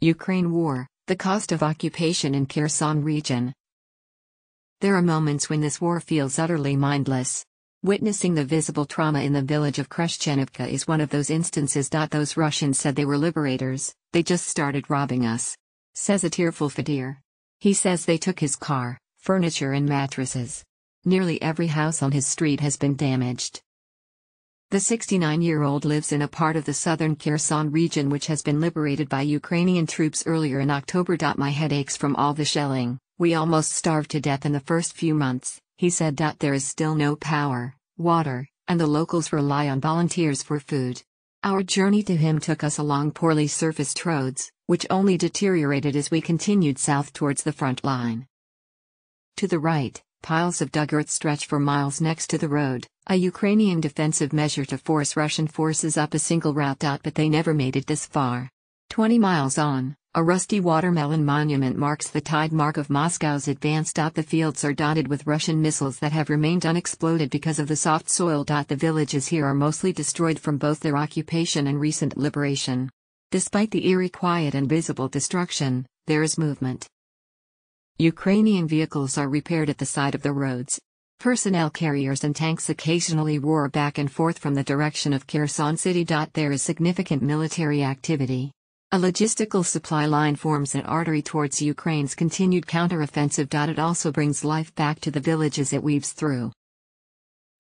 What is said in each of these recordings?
Ukraine war, the cost of occupation in Kherson region. There are moments when this war feels utterly mindless. Witnessing the visible trauma in the village of Kreshchenivka is one of those instances. Those Russians said they were liberators, they just started robbing us, says a tearful Fedir. He says they took his car, furniture and mattresses. Nearly every house on his street has been damaged. The 69-year-old lives in a part of the southern Kherson region which has been liberated by Ukrainian troops earlier in October. My head aches from all the shelling, we almost starved to death in the first few months, he said. There is still no power, water, and the locals rely on volunteers for food. Our journey to him took us along poorly surfaced roads, which only deteriorated as we continued south towards the front line. To the right, piles of dug earth stretch for miles next to the road, a Ukrainian defensive measure to force Russian forces up a single route. But they never made it this far. 20 miles on, a rusty watermelon monument marks the tide mark of Moscow's advance. The fields are dotted with Russian missiles that have remained unexploded because of the soft soil. The villages here are mostly destroyed from both their occupation and recent liberation. Despite the eerie quiet and visible destruction, there is movement. Ukrainian vehicles are repaired at the side of the roads. Personnel carriers and tanks occasionally roar back and forth from the direction of Kherson city. There is significant military activity. A logistical supply line forms an artery towards Ukraine's continued counteroffensive. It also brings life back to the villages it weaves through.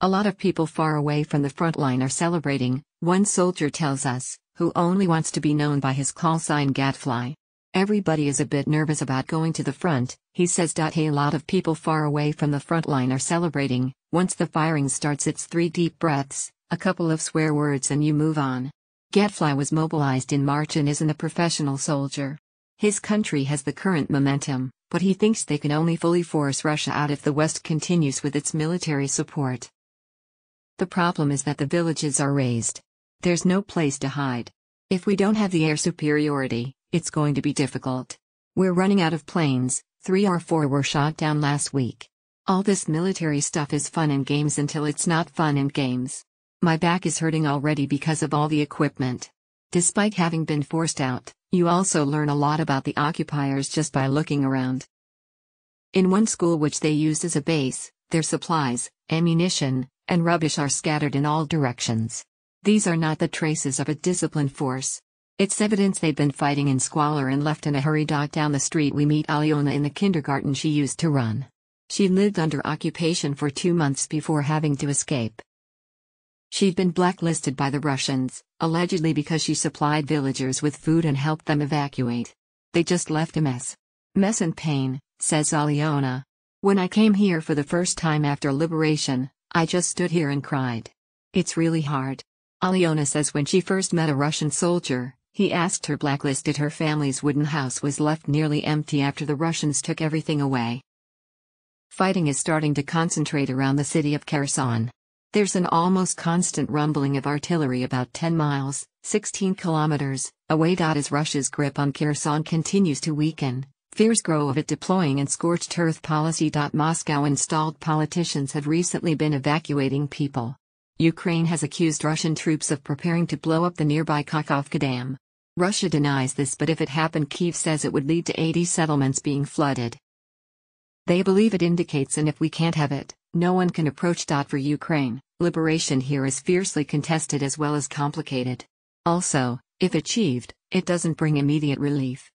A lot of people far away from the front line are celebrating, one soldier tells us, who only wants to be known by his call sign Gadfly. Everybody is a bit nervous about going to the front, he says. Hey, a lot of people far away from the front line are celebrating. Once the firing starts, it's 3 deep breaths, a couple of swear words, and you move on. Gadfly was mobilized in March and isn't a professional soldier. His country has the current momentum, but he thinks they can only fully force Russia out if the West continues with its military support. The problem is that the villages are razed. There's no place to hide. If we don't have the air superiority, it's going to be difficult. We're running out of planes, 3 or 4 were shot down last week. All this military stuff is fun and games until it's not fun and games. My back is hurting already because of all the equipment. Despite having been forced out, you also learn a lot about the occupiers just by looking around. In one school which they used as a base, their supplies, ammunition, and rubbish are scattered in all directions. These are not the traces of a disciplined force. It's evidence they've been fighting in squalor and left in a hurry. Down the street we meet Alyona in the kindergarten she used to run. She lived under occupation for 2 months before having to escape. She'd been blacklisted by the Russians, allegedly because she supplied villagers with food and helped them evacuate. They just left a mess. Mess and pain, says Alyona. When I came here for the first time after liberation, I just stood here and cried. It's really hard. Alyona says when she first met a Russian soldier, he asked her blacklisted. Her family's wooden house was left nearly empty after the Russians took everything away. Fighting is starting to concentrate around the city of Kherson. There's an almost constant rumbling of artillery about 10 miles, 16 kilometers, away. As Russia's grip on Kherson continues to weaken, fears grow of it deploying an scorched earth policy. Moscow-installed politicians have recently been evacuating people. Ukraine has accused Russian troops of preparing to blow up the nearby Kakhovka Dam. Russia denies this, but if it happened, Kyiv says it would lead to 80 settlements being flooded. They believe it indicates, and if we can't have it, no one can approach. For Ukraine, liberation here is fiercely contested as well as complicated. Also, if achieved, it doesn't bring immediate relief.